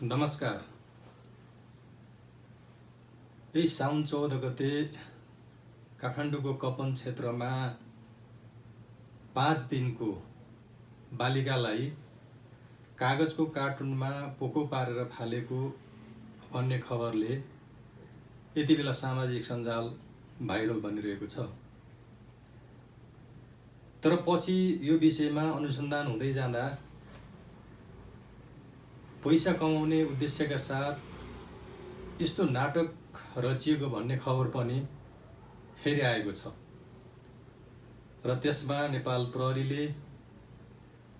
नमस्कार। यही साउन 14 गते काठमाडौँको कपन क्षेत्रमा 5 दिनको बालिकालाई कागजको कार्टुनमा पोको पारेर फालेको भन्ने खबरले यति बेला सामाजिक सञ्जाल भाइरल बनिरहेको छ। तर पछि यो विषयमा अनुसन्धान हुँदै जाँदा पैसा कमाउने उद्देश्यका साथ यस्तो नाटक रचिएको भन्ने खबर पनि फेरि आएको छ र त्यसमा नेपाल प्रहरीले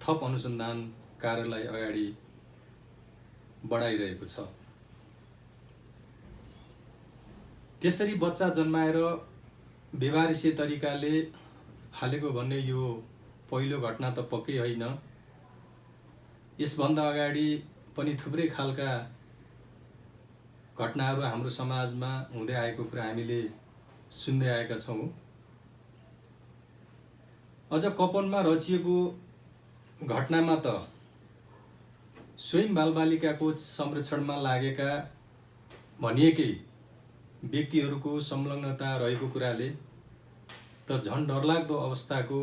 थप अनुसन्धान कार्यलाई अगाडि बढाइरहेको छ। त्यसरी बच्चा जन्माएर बेवारिसे तरिकाले हालेको भन्ने यो पहिलो घटना त पक्कै होइन। यसभन्दा अगाडि पनि थुप्रै खालका घटनाहरू हाम्रो समाजमा हुँदै आएको कुरा हामीले सुन्दै आएका छौँ। अझ कपनमा रचिएको घटनामा त स्वयं बालबालिकाको संरक्षणमा लागेका भनिएकै व्यक्तिहरूको संलग्नता रहेको कुराले त झन् डरलाग्दो अवस्थाको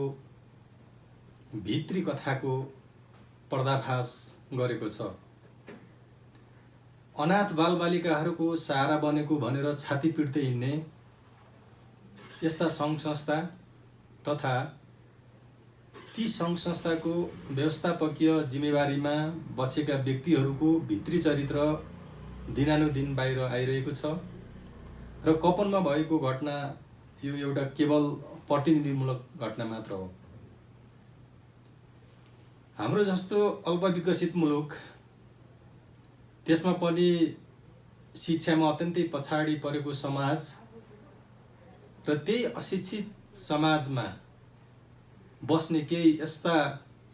भित्री कथाको पर्दाफास गरेको छ। अनाथ बालबालिकाहरूको सहारा बनेको भनेर छाती पिट्दै हिँड्ने यस्ता सङ्घ संस्था तथा ती सङ्घ संस्थाको व्यवस्थापकीय जिम्मेवारीमा बसेका व्यक्तिहरूको भित्री चरित्र दिनानुदिन बाहिर आइरहेको छ र कपनमा भएको घटना यो एउटा केवल प्रतिनिधिमूलक घटना मात्र हो। हाम्रो जस्तो अल्पविकसित मुलुक, त्यसमा पनि शिक्षामा अत्यन्तै पछाडि परेको समाज र त्यही अशिक्षित समाजमा बस्ने केही यस्ता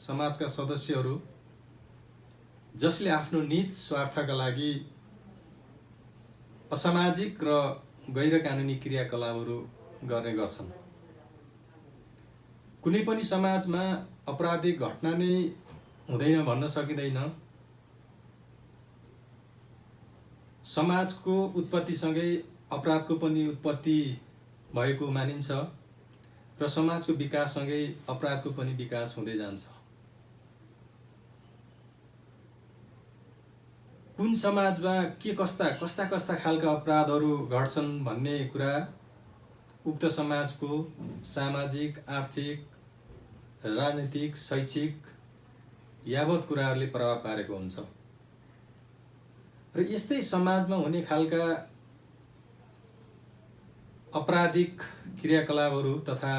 समाजका सदस्यहरू जसले आफ्नो निज स्वार्थका लागि असामाजिक र गैर कानुनी क्रियाकलापहरू गर्ने गर्छन्। कुनै पनि समाजमा अपराधिक घटना नै हुँदैन भन्न सकिँदैन। समाजको उत्पत्तिसँगै अपराधको पनि उत्पत्ति भएको मानिन्छ र समाजको विकाससँगै अपराधको पनि विकास हुँदै जान्छ। कुन समाजमा के कस्ता खालका अपराधहरू घट्छन् भन्ने कुरा उक्त समाजको सामाजिक, आर्थिक, राजनीतिक, शैक्षिक यावत कुराहरूले प्रभाव पारेको हुन्छ र यस्तै समाजमा हुने खालका आपराधिक क्रियाकलापहरू तथा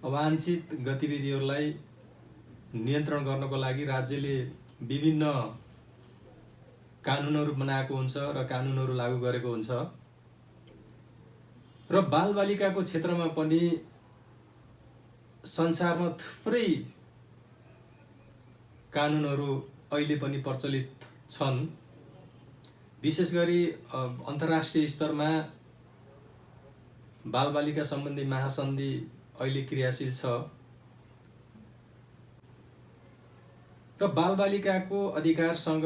अवांछित गतिविधिहरूलाई नियन्त्रण गर्नको लागि राज्यले विभिन्न कानुनहरू बनाएको हुन्छ र कानुनहरू लागू गरेको हुन्छ र बालबालिकाको क्षेत्रमा पनि संसारमा थुप्रै कानुनहरू अहिले पनि प्रचलित छन्। विशेष गरी अन्तर्राष्ट्रिय स्तरमा बालबालिका सम्बन्धी महासन्धि अहिले क्रियाशील छ र बालबालिकाको अधिकारसँग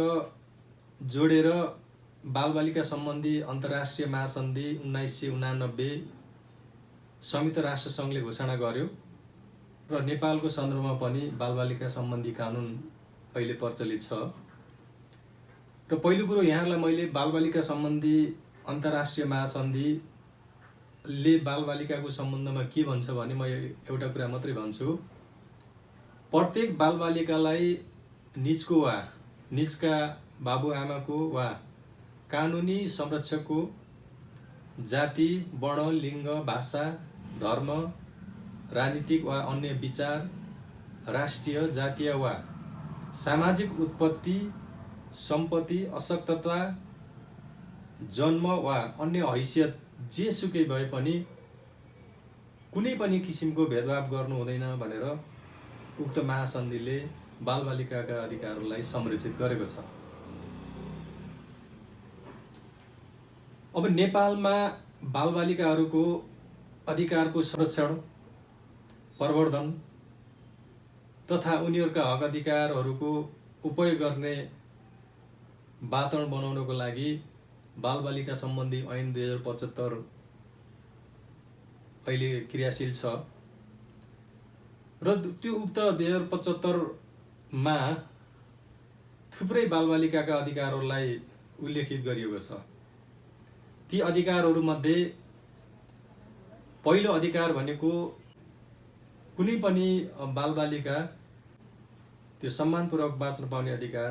जोडेर बालबालिका सम्बन्धी अन्तर्राष्ट्रिय महासन्धि 1989 संयुक्त राष्ट्र सङ्घले घोषणा गर्यो र नेपालको सन्दर्भमा पनि बालबालिका सम्बन्धी कानुन अहिले प्रचलित छ। र पहिलो कुरो यहाँलाई मैले बालबालिका सम्बन्धी अन्तर्राष्ट्रिय महासन्धिले बालबालिकाको सम्बन्धमा के भन्छ भने म एउटा कुरा मात्रै भन्छु। प्रत्येक बालबालिकालाई निजको वा निजका बाबुआमाको वा कानुनी संरक्षकको जाति, वर्ण, लिङ्ग, भाषा, धर्म, राजनीतिक वा अन्य विचार, राष्ट्रिय, जातीय वा सामाजिक उत्पत्ति, सम्पत्ति, अशक्तता, जन्म वा अन्य हैसियत जेसुकै भए पनि कुनै पनि किसिमको भेदभाव गर्नु हुँदैन भनेर उक्त महासन्धिले बालबालिकाका अधिकारहरूलाई संरक्षित गरेको छ। अब नेपालमा बालबालिकाहरूको अधिकारको संरक्षण, प्रवर्धन तथा उनीहरूका हक अधिकारहरूको उपयोग गर्ने वातावरण बनाउनको लागि बालबालिका सम्बन्धी ऐन 2075 अहिले क्रियाशील छ र त्यो उक्त 2075 थुप्रै बालबालिकाका अधिकारहरूलाई उल्लेखित गरिएको छ। ती अधिकारहरूमध्ये पहिलो अधिकार भनेको कुनै पनि बालबालिका त्यो सम्मानपूर्वक बाँच्न पाउने अधिकार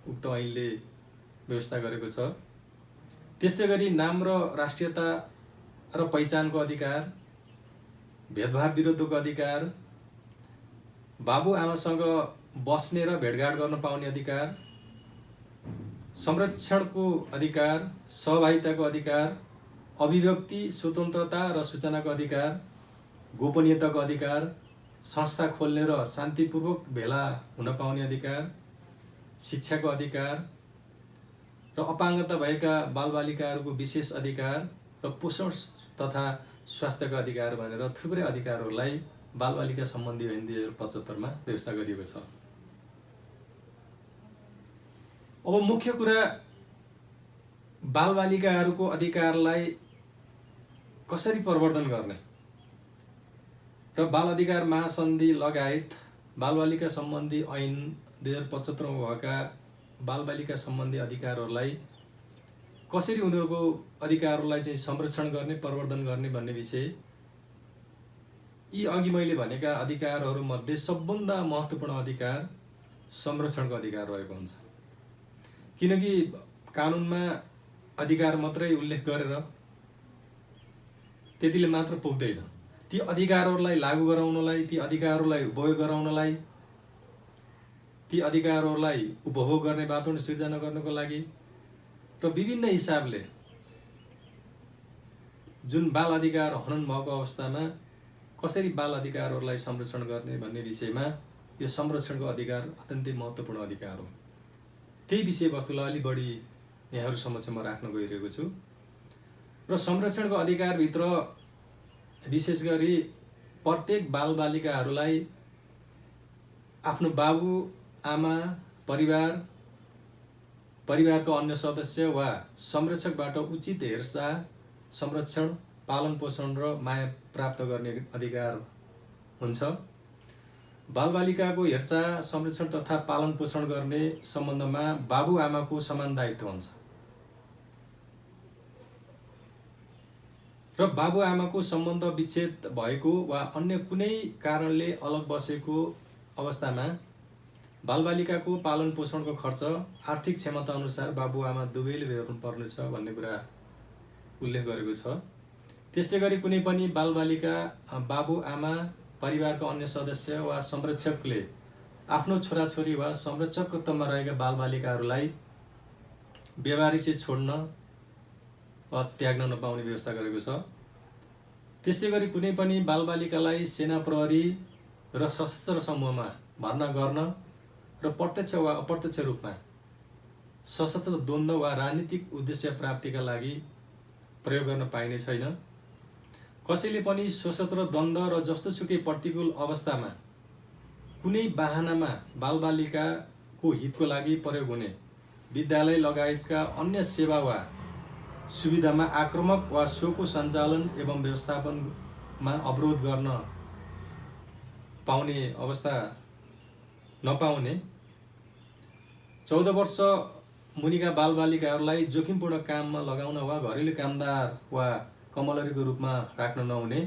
उक्त ऐनले व्यवस्था गरेको छ। त्यस्तै गरी नाम र राष्ट्रियता र पहिचानको अधिकार, भेदभाव विरुद्धको अधिकार, बाबुआमासँग बस्ने र भेटघाट गर्न पाउने अधिकार, संरक्षणको अधिकार, सहभागिताको अधिकार, अभिव्यक्ति स्वतन्त्रता र सूचनाको अधिकार, गोपनीयताको अधिकार, संस्था खोल्ने र शान्तिपूर्वक भेला हुन पाउने अधिकार, शिक्षाको अधिकार र अपाङ्गता भएका बालबालिकाहरूको विशेष अधिकार र पोषण तथा स्वास्थ्यको अधिकार भनेर थुप्रै अधिकारहरूलाई बालबालिका सम्बन्धी ऐन 2075 व्यवस्था गरिएको छ। अब मुख्य कुरा बालबालिकाहरूको अधिकारलाई कसरी प्रवर्धन गर्ने र बाल अधिकार महासन्धि लगायत बालबालिका सम्बन्धी ऐन 2075 मा भएका बालबालिका सम्बन्धी अधिकारहरूलाई कसरी उनीहरूको अधिकारहरूलाई चाहिँ संरक्षण गर्ने, प्रवर्धन गर्ने भन्ने विषय यी अघि मैले भनेका अधिकारहरूमध्ये सबभन्दा महत्त्वपूर्ण अधिकार संरक्षणको अधिकार रहेको हुन्छ। किनकि कानुनमा अधिकार मात्रै उल्लेख गरेर त्यतिले मात्र पुग्दैन। ती अधिकारहरूलाई लागू गराउनलाई, ती अधिकारहरूलाई उपयोग गराउनलाई, ती अधिकारहरूलाई उपभोग गर्ने वातावरण सिर्जना गर्नको लागि र विभिन्न हिसाबले जुन बाल अधिकार हनन भएको अवस्थामा कसरी बाल अधिकारहरूलाई संरक्षण गर्ने भन्ने विषयमा यो संरक्षणको अधिकार अत्यन्तै महत्त्वपूर्ण अधिकार हो। त्यही विषयवस्तुलाई अलि बढी यहाँहरू समक्ष म राख्न गइरहेको छु। र संरक्षणको अधिकारभित्र विशेष गरी प्रत्येक बालबालिकाहरूलाई आफ्नो बाबु आमा, परिवारको अन्य सदस्य वा संरक्षकबाट उचित हेरचाह, संरक्षण, पालन पोषण र माया प्राप्त गर्ने अधिकार हुन्छ। बालबालिकाको हेरचाह, संरक्षण तथा पालन पोषण गर्ने सम्बन्धमा बाबुआमाको समान दायित्व हुन्छ र बाबुआमाको सम्बन्ध विच्छेद भएको वा अन्य कुनै कारणले अलग बसेको अवस्थामा बालबालिकाको पालन पोषणको खर्च आर्थिक क्षमता अनुसार बाबुआमा दुवैले बेहोर्नु पर्नेछ भन्ने कुरा उल्लेख गरेको छ। त्यस्तै गरी कुनै पनि बालबालिका, बाबुआमा, परिवारको अन्य सदस्य वा संरक्षकले आफ्नो छोराछोरी वा संरक्षकत्वमा रहेका बालबालिकाहरूलाई बेवारिसे छोड्न वा त्याग्न नपाउने व्यवस्था गरेको छ। त्यस्तै गरी कुनै पनि बालबालिकालाई सेना, प्रहरी र सशस्त्र समूहमा भर्ना गर्न र प्रत्यक्ष वा अप्रत्यक्ष रूपमा सशस्त्र द्वन्द्व वा राजनीतिक उद्देश्य प्राप्तिका लागि प्रयोग गर्न पाइने छैन। कसैले पनि सशस्त्र द्वन्द्व र जस्तोसुकै प्रतिकूल अवस्थामा कुनै बाहनामा बालबालिकाको हितको लागि प्रयोग हुने विद्यालय लगायतका अन्य सेवा वा सुविधामा आक्रामक वा सोको सञ्चालन एवं व्यवस्थापनमा अवरोध गर्न पाउने अवस्था नपाउने, 14 वर्ष मुनिका बालबालिकाहरूलाई जोखिमपूर्ण काममा लगाउन वा घरेलु कामदार वा कमलरीको रूपमा राख्न नहुने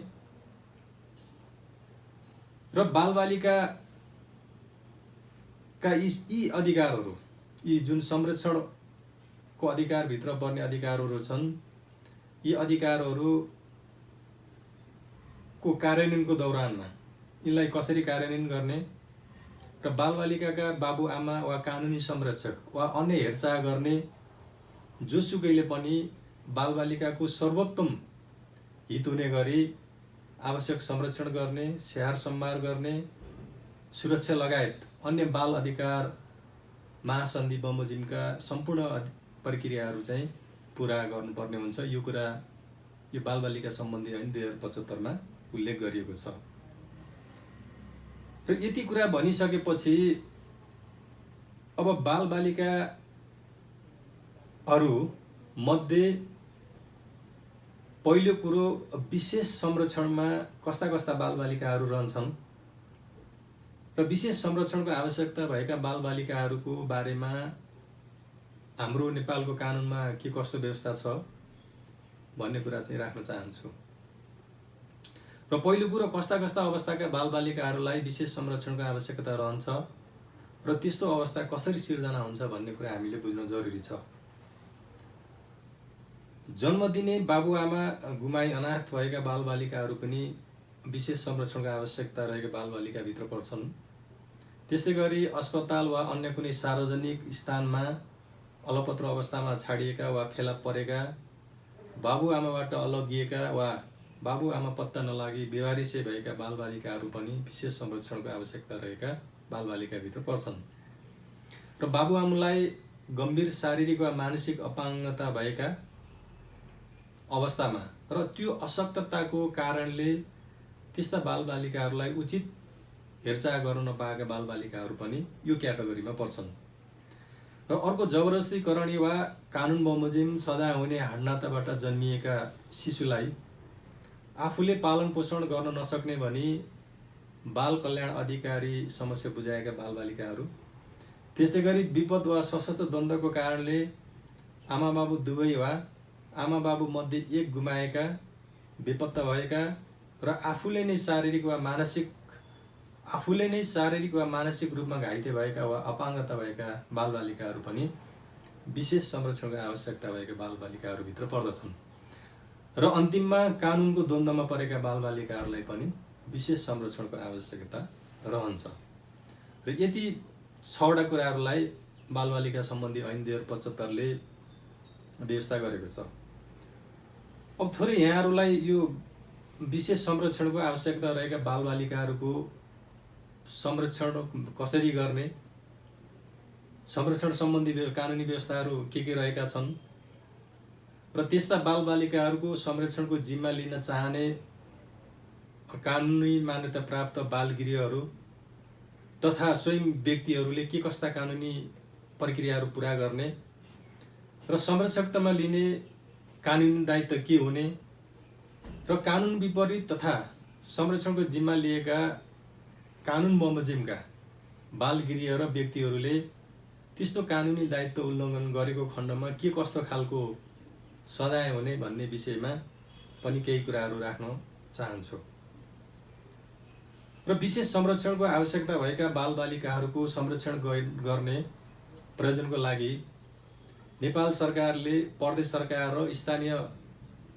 र बालबालिकाका यी अधिकारहरू, यी जुन संरक्षणको अधिकारभित्र पर्ने अधिकारहरू छन्, यी अधिकारहरूको कार्यान्वयनको दौरानमा यिनलाई कसरी कार्यान्वयन गर्ने र बालबालिकाका बाबुआमा वा कानुनी संरक्षक वा अन्य हेरचाह गर्ने जोसुकैले पनि बालबालिकाको सर्वोत्तम हित हुने गरी आवश्यक संरक्षण गर्ने, स्याहार सम्भार गर्ने, सुरक्षा लगायत अन्य बाल अधिकार महासन्धि बमोजिमका सम्पूर्ण प्रक्रियाहरू चाहिँ पुरा गर्नुपर्ने हुन्छ। यो कुरा यो बालबालिका सम्बन्धी ऐन 2075 मा उल्लेख गरिएको छ। र यति कुरा भनिसकेपछि अब बालबालिका अरू मध्ये पहिलो कुरो विशेष संरक्षणमा कस्ता कस्ता बालबालिकाहरू रहन्छन् र विशेष संरक्षणको आवश्यकता भएका बालबालिकाहरूको बारेमा हाम्रो नेपालको कानुनमा के कस्तो व्यवस्था छ भन्ने कुरा चाहिँ राख्न चाहन्छु। र पहिलो कुरो कस्ता कस्ता अवस्थाका बालबालिकाहरूलाई विशेष संरक्षणको आवश्यकता रहन्छ र त्यस्तो अवस्था कसरी सिर्जना हुन्छ भन्ने कुरा हामीले बुझ्न जरुरी छ। जन्म दिने बाबुआमा गुमाई अनाथ भएका बालबालिकाहरू पनि विशेष संरक्षणको आवश्यकता रहेका बालबालिकाभित्र पर्छन्। त्यस्तै गरी अस्पताल वा अन्य कुनै सार्वजनिक स्थानमा अलपत्र अवस्थामा छाडिएका वा फेला परेका बाबुआमाबाट अलगिएका वा बाबुआमा पत्ता नलागी बेवारिसे भएका बालबालिकाहरू पनि विशेष संरक्षणको आवश्यकता रहेका बालबालिकाभित्र पर्छन्। र बाबुआमालाई गम्भीर शारीरिक वा मानसिक अपाङ्गता भएका अवस्थामा र त्यो अशक्तताको कारणले त्यस्ता बालबालिकाहरूलाई उचित हेरचाह गर्न नपाएका बालबालिकाहरू पनि यो क्याटेगोरीमा पर्छन्। र अर्को जबरजस्तीकरण वा कानुन बमोजिम सजाय हुने हाडनाताबाट जन्मिएका शिशुलाई आफूले पालन पोषण गर्न नसक्ने भनी बाल कल्याण अधिकारी समस्या बुझाएका बालबालिकाहरू, त्यस्तै गरी विपद वा सशस्त्र द्वन्द्वको कारणले आमाबाबु दुवै वा आमाबाबु मध्ये एक गुमाएका, बेपत्ता भएका र आफूले नै शारीरिक वा मानसिक रूपमा घाइते भएका वा अपाङ्गता भएका बालबालिकाहरू पनि विशेष संरक्षणको आवश्यकता भएका बालबालिकाहरूभित्र पर्दछन्। र अन्तिममा कानुनको द्वन्द्वमा परेका बालबालिकाहरूलाई पनि विशेष संरक्षणको आवश्यकता रहन्छ। र यति 6वटा कुराहरूलाई बालबालिका सम्बन्धी ऐन 2075ले व्यवस्था गरेको छ। अब थोरै यहाँहरूलाई यो विशेष संरक्षणको आवश्यकता रहेका बालबालिकाहरूको संरक्षण कसरी गर्ने, संरक्षण सम्बन्धी कानुनी व्यवस्थाहरू के रहेका छन् र त्यस्ता बालबालिकाहरूको संरक्षणको जिम्मा लिन चाहने कानुनी मान्यता प्राप्त बालगृहहरू तथा स्वयं व्यक्तिहरूले के कस्ता कानुनी प्रक्रियाहरू पुरा गर्ने र संरक्षकतामा लिने कानुनी दायित्व के हुने र कानुन विपरीत तथा संरक्षणको जिम्मा लिएका कानुन बमोजिमका बालगृह र व्यक्तिहरूले त्यस्तो कानुनी दायित्व उल्लङ्घन गरेको खण्डमा के कस्तो खालको सजाय हुने भन्ने विषयमा पनि केही कुराहरू राख्न चाहन्छु। र विशेष संरक्षणको आवश्यकता भएका बालबालिकाहरूको संरक्षण गर्ने प्रयोजनको लागि नेपाल सरकारले प्रदेश सरकार र स्थानीय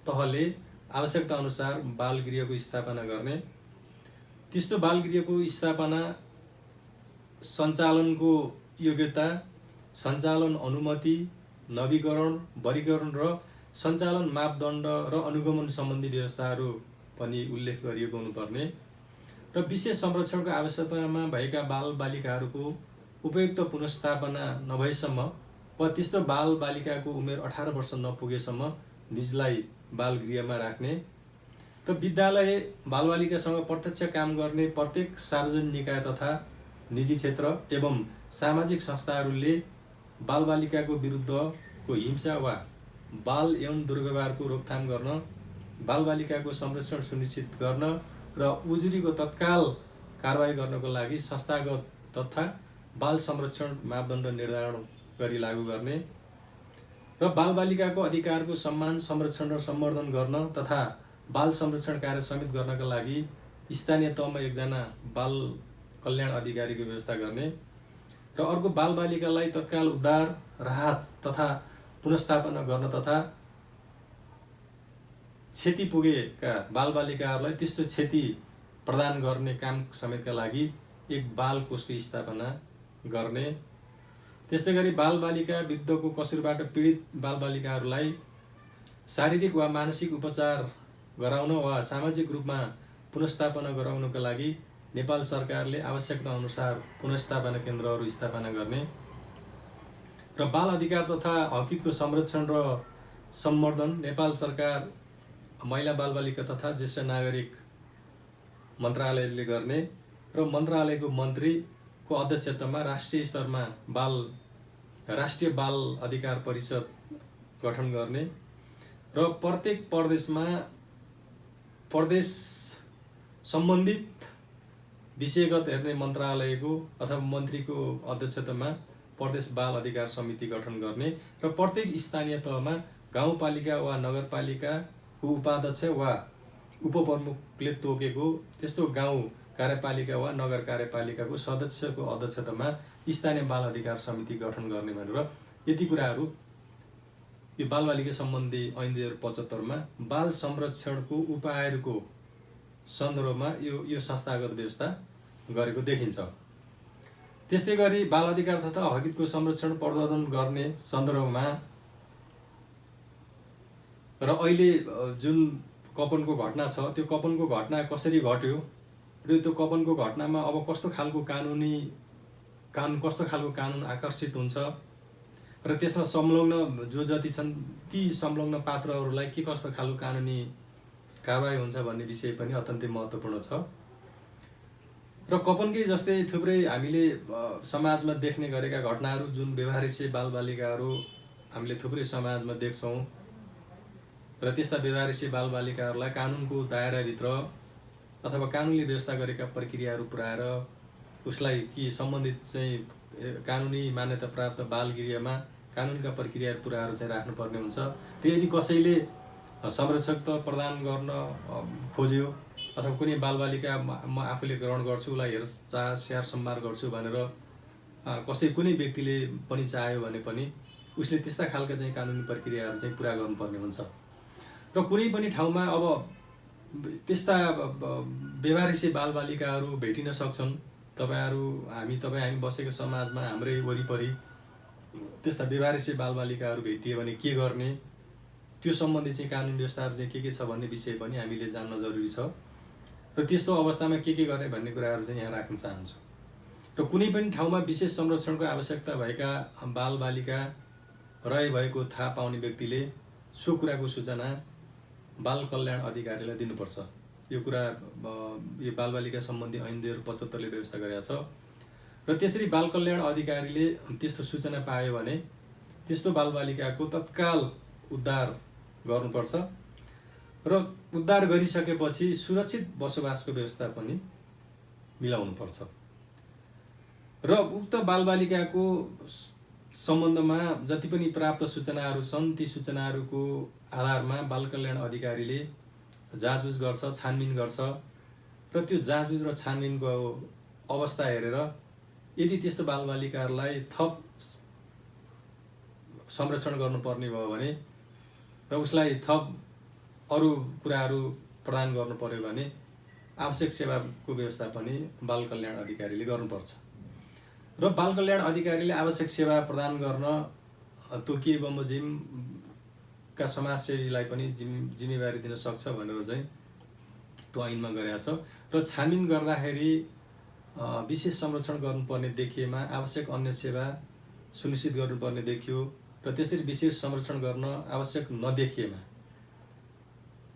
तहले आवश्यकता अनुसार बालगृहको स्थापना गर्ने, त्यस्तो बालगृहको स्थापना सञ्चालनको योग्यता, सञ्चालन अनुमति, नवीकरण, वर्गीकरण र सञ्चालन मापदण्ड र अनुगमन सम्बन्धी व्यवस्थाहरू पनि उल्लेख गरिएको हुनुपर्ने र विशेष संरक्षणको आवश्यकतामा भएका बालबालिकाहरूको उपयुक्त पुनर्स्थापना नभएसम्म वा त्यस्तो बालबालिकाको उमेर 18 वर्ष नपुगेसम्म निजलाई बालगृहमा राख्ने र विद्यालय बालबालिकासँग प्रत्यक्ष काम गर्ने प्रत्येक सार्वजनिक निकाय तथा निजी क्षेत्र एवं सामाजिक संस्थाहरूले बालबालिकाको विरुद्धको हिंसा वा बाल यौन दुर्व्यवहारको रोकथाम गर्न, बालबालिकाको संरक्षण सुनिश्चित गर्न र उजुरीको तत्काल कारबाही गर्नको लागि संस्थागत तथा बाल संरक्षण मापदण्ड निर्धारण गरी लागू गर्ने र बालबालिकाको अधिकारको सम्मान, संरक्षण र सम्वर्धन गर्न तथा बाल संरक्षण कार्य समेत गर्नका लागि स्थानीय तहमा एकजना बाल कल्याण अधिकारीको व्यवस्था गर्ने र अर्को बालबालिकालाई तत्काल उद्धार, राहत तथा पुनर्स्थापना गर्न तथा क्षति पुगेका बालबालिकाहरूलाई त्यस्तो क्षति प्रदान गर्ने काम समेतका लागि एक बाल कोषको स्थापना गर्ने। त्यस्तै गरी बालबालिका विरुद्धको कसुरबाट पीडित बालबालिकाहरूलाई शारीरिक वा मानसिक उपचार गराउन वा सामाजिक रूपमा पुनर्स्थापना गराउनका लागि नेपाल सरकारले आवश्यकता अनुसार पुनर्स्थापना केन्द्रहरू स्थापना गर्ने र बाल अधिकार तथा हकितको संरक्षण र सम्वर्धन नेपाल सरकार महिला बालबालिका तथा ज्येष्ठ नागरिक मन्त्रालयले गर्ने र मन्त्रालयको मन्त्रीको अध्यक्षतामा राष्ट्रिय स्तरमा राष्ट्रिय बाल अधिकार परिषद गठन गर्ने र प्रत्येक प्रदेशमा प्रदेश सम्बन्धित विषयगत हेर्ने मन्त्रालयको अथवा मन्त्रीको अध्यक्षतामा प्रदेश बाल अधिकार समिति गठन गर्ने र प्रत्येक स्थानीय तहमा गाउँपालिका वा नगरपालिकाको उपाध्यक्ष वा उपप्रमुखले तोकेको त्यस्तो गाउँ कार्यपालिका वा नगर कार्यपालिकाको सदस्यको अध्यक्षतामा स्थानीय बाल अधिकार समिति गठन गर्ने भनेर यति कुराहरू यो बालबालिका सम्बन्धी ऐन 2075 बाल संरक्षणको उपायहरूको सन्दर्भमा यो संस्थागत व्यवस्था गरेको देखिन्छ। त्यस्तै गरी बाल अधिकार तथा हकहितको संरक्षण प्रवर्धन गर्ने सन्दर्भमा र अहिले जुन कपनको घटना छ त्यो कपनको घटना कसरी घट्यो र त्यो कपनको घटनामा अब कस्तो खालको कानुन आकर्षित हुन्छ र त्यसमा संलग्न जो जति छन् ती संलग्न पात्रहरूलाई के कस्तो खालको कानुनी कारबाही हुन्छ भन्ने विषय पनि अत्यन्तै महत्त्वपूर्ण छ। र कपनकै जस्तै थुप्रै हामीले समाजमा देख्ने गरेका घटनाहरू जुन व्यवहारिसे बालबालिकाहरू हामीले थुप्रै समाजमा देख्छौँ र त्यस्ता व्यवहारिसे बालबालिकाहरूलाई कानुनको दायराभित्र अथवा कानुनले व्यवस्था गरेका प्रक्रियाहरू पुर्याएर उसलाई कि सम्बन्धित चाहिँ कानुनी मान्यता प्राप्त बालगृहमा कानुनका प्रक्रियाहरू पुर्याएर चाहिँ राख्नुपर्ने हुन्छ। र यदि कसैले संरक्षक त प्रदान गर्न खोज्यो अथवा कुनै बालबालिका म आफूले ग्रहण गर्छु उसलाई हेरचाह स्याहार सम्हार गर्छु भनेर कुनै व्यक्तिले पनि चाह्यो भने पनि उसले त्यस्ता खालका चाहिँ कानुनी प्रक्रियाहरू चाहिँ पुरा गर्नुपर्ने हुन्छ। र कुनै पनि ठाउँमा अब त्यस्ता व्यवहारिसे बालबालिकाहरू भेटिन सक्छन्। हामी बसेको समाजमा हाम्रै वरिपरि त्यस्ता व्यवहारिसे बालबालिकाहरू भेटियो भने के गर्ने त्यो सम्बन्धी चाहिँ कानुनी व्यवस्थाहरू चाहिँ के छ भन्ने विषय पनि हामीले जान्न जरुरी छ। र त्यस्तो अवस्थामा के गर्ने भन्ने कुराहरू चाहिँ यहाँ राख्न चाहन्छु। र कुनै पनि ठाउँमा विशेष संरक्षणको आवश्यकता भएका बालबालिका रहे भएको थाहा पाउने व्यक्तिले सो कुराको सूचना बाल कल्याण अधिकारीलाई दिनुपर्छ। यो कुरा यो बालबालिका सम्बन्धी ऐन 2075 ले व्यवस्था गरेको छ। र त्यसरी बाल कल्याण अधिकारीले त्यस्तो सूचना पायो भने त्यस्तो बालबालिकाको तत्काल उद्धार गर्नुपर्छ र उद्धार गरिसकेपछि सुरक्षित बसोबासको व्यवस्था पनि मिलाउनुपर्छ। र उक्त बालबालिकाको सम्बन्धमा जति पनि प्राप्त सूचनाहरू छन् ती सूचनाहरूको आधारमा बाल कल्याण अधिकारीले जाँचबुझ गर्छ, छानबिन गर्छ र त्यो जाँचबुझ र छानबिनको अवस्था हेरेर यदि त्यस्तो बालबालिकाहरूलाई थप संरक्षण गर्नुपर्ने भयो भने र उसलाई थप अरू कुराहरू प्रदान गर्नु पर्यो भने आवश्यक सेवाको व्यवस्था पनि बाल कल्याण अधिकारीले गर्नुपर्छ। र बाल कल्याण अधिकारीले आवश्यक सेवा प्रदान गर्न तोकिए बमोजिमका समाजसेवीलाई पनि जिम्मेवारी दिन सक्छ भनेर चाहिँ त्यो ऐनमा गरेको छ। र छानबिन गर्दाखेरि विशेष संरक्षण गर्नुपर्ने देखिएमा आवश्यक अन्य सेवा सुनिश्चित गर्नुपर्ने देखियो र त्यसरी विशेष संरक्षण गर्न आवश्यक नदेखिएमा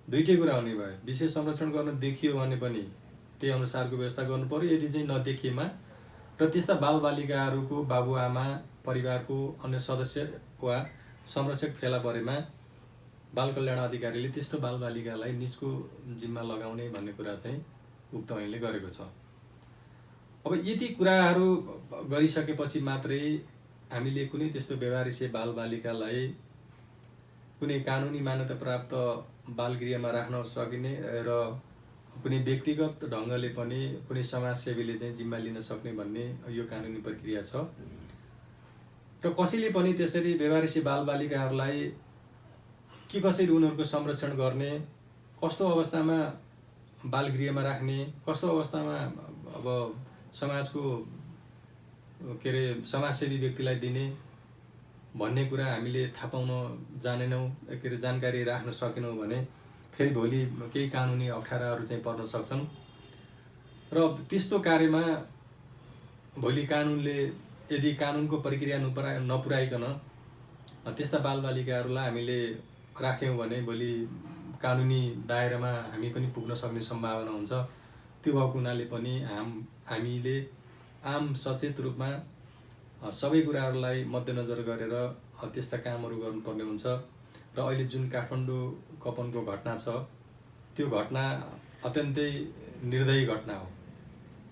दुईटै कुरा हुने भयो। विशेष संरक्षण गर्न देखियो भने पनि त्यही अनुसारको व्यवस्था गर्नु पर्यो। यदि चाहिँ नदेखिएमा र त्यस्ता बालबालिकाहरूको बाबुआमा परिवारको अन्य सदस्य वा संरक्षक फेला परेमा बाल कल्याण अधिकारीले त्यस्तो बालबालिकालाई निजको जिम्मा लगाउने भन्ने कुरा चाहिँ उक्त ऐनले गरेको छ। अब यति कुराहरू गरिसकेपछि मात्रै हामीले कुनै त्यस्तो व्यवहारिसे बालबालिकालाई कुनै कानुनी मान्यता प्राप्त बालगृहमा राख्न सकिने र कुनै व्यक्तिगत ढङ्गले पनि कुनै समाजसेवीले चाहिँ जिम्मा लिन सक्ने भन्ने यो कानुनी प्रक्रिया छ। र कसैले पनि त्यसरी व्यवहारिसे बालबालिकाहरूलाई कसरी उनीहरूको संरक्षण गर्ने, कस्तो अवस्थामा बालगृहमा राख्ने, कस्तो अवस्थामा अब समाजको समाजसेवी व्यक्तिलाई दिने भन्ने कुरा हामीले थाहा पाउन जानेनौँ, जानकारी राख्न सकेनौँ भने फेरि भोलि केही कानुनी अप्ठ्याराहरू चाहिँ पर्न सक्छन्। र त्यस्तो कार्यमा भोलि कानुनले यदि कानुनको प्रक्रिया नपुर्याइकन त्यस्ता बालबालिकाहरूलाई हामीले राख्यौँ भने भोलि कानुनी दायरामा हामी पनि पुग्न सक्ने सम्भावना हुन्छ। त्यो भएको हुनाले पनि हामीले आम सचेत रूपमा सबै कुराहरूलाई मध्यनजर गरेर त्यस्ता कामहरू गर्नुपर्ने हुन्छ। र अहिले जुन काठमाडौँ कपनको घटना छ त्यो घटना अत्यन्तै निर्दयी घटना हो।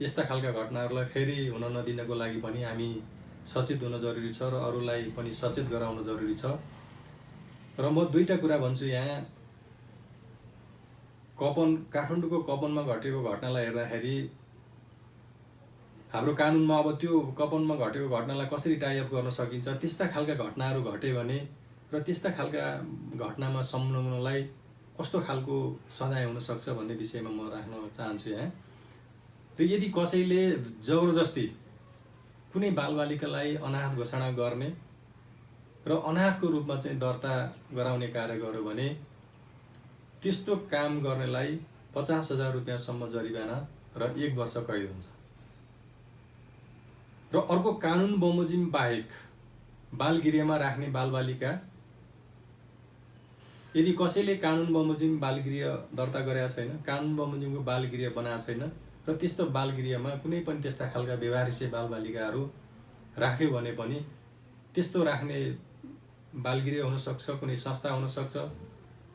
यस्ता खालका घटनाहरूलाई फेरि हुन नदिनको लागि पनि हामी सचेत हुन जरुरी छ र अरूलाई पनि सचेत गराउन जरुरी छ। र म दुईटा कुरा भन्छु यहाँ। काठमाडौँको कपनमा घटेको घटनालाई हेर्दाखेरि हाम्रो कानुनमा अब त्यो कपनमा घटेको घटनालाई कसरी टाइअप गर्न सकिन्छ, त्यस्ता खालका घटनाहरू घटे भने र त्यस्ता खालका घटनामा संलग्नलाई कस्तो खालको सजाय हुन सक्छ भन्ने विषयमा म राख्न चाहन्छु यहाँ। र यदि कसैले जबरजस्ती कुनै बालबालिकालाई अनाथ घोषणा गर्ने र अनाथको रूपमा चाहिँ दर्ता गराउने कार्य गर्यो भने त्यस्तो काम गर्नेलाई 50,000 रुपियाँसम्म जरिवाना र 1 वर्ष कैद हुन्छ। र अर्को कानुन बमोजिम बाहेक बालगृहमा राख्ने बालबालिका यदि कसैले कानुन बमोजिम बालगृह दर्ता गरेका छैन, कानुन बमोजिमको बालगृह बनाएको छैन र त्यस्तो बालगृहमा कुनै पनि त्यस्ता खालका व्यवहारिसे बालबालिकाहरू राख्यो भने पनि त्यस्तो राख्ने बालगृह हुन सक्छ, कुनै संस्था हुन सक्छ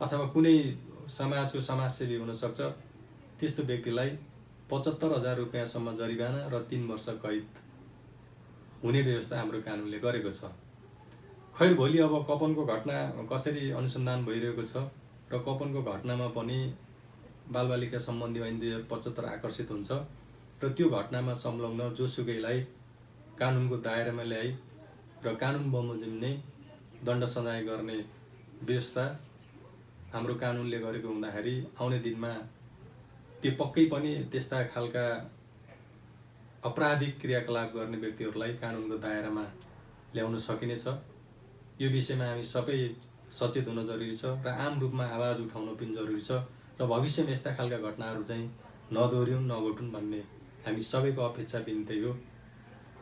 अथवा कुनै समाजको समाजसेवी हुन सक्छ। त्यस्तो व्यक्तिलाई 75,000 रुपियाँसम्म जरिवाना र 3 वर्ष कैद हुने व्यवस्था हाम्रो कानुनले गरेको छ। खैर भोलि अब कपनको घटना कसरी अनुसन्धान भइरहेको छ र कपनको घटनामा पनि बालबालिका सम्बन्धी ऐन 2075 आकर्षित हुन्छ र त्यो घटनामा संलग्न जोसुकैलाई कानुनको दायरामा ल्याई र कानुन बमोजिम नै दण्ड सजाय गर्ने व्यवस्था हाम्रो कानुनले गरेको हुँदाखेरि आउने दिनमा त्यो पक्कै पनि त्यस्ता खालका अपराधिक क्रियाकलाप गर्ने व्यक्तिहरूलाई कानुनको दायरामा ल्याउन सकिनेछ। यो विषयमा हामी सबै सचेत हुन जरुरी छ र आम रूपमा आवाज उठाउन पनि जरुरी छ र भविष्यमा यस्ता खालका घटनाहरू चाहिँ नदोहोरिउन् नघटुन् भन्ने हामी सबैको अपेक्षा पनि त्यही हो।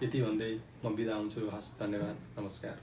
यति भन्दै म बिदा हुन्छु। हस्, धन्यवाद, नमस्कार।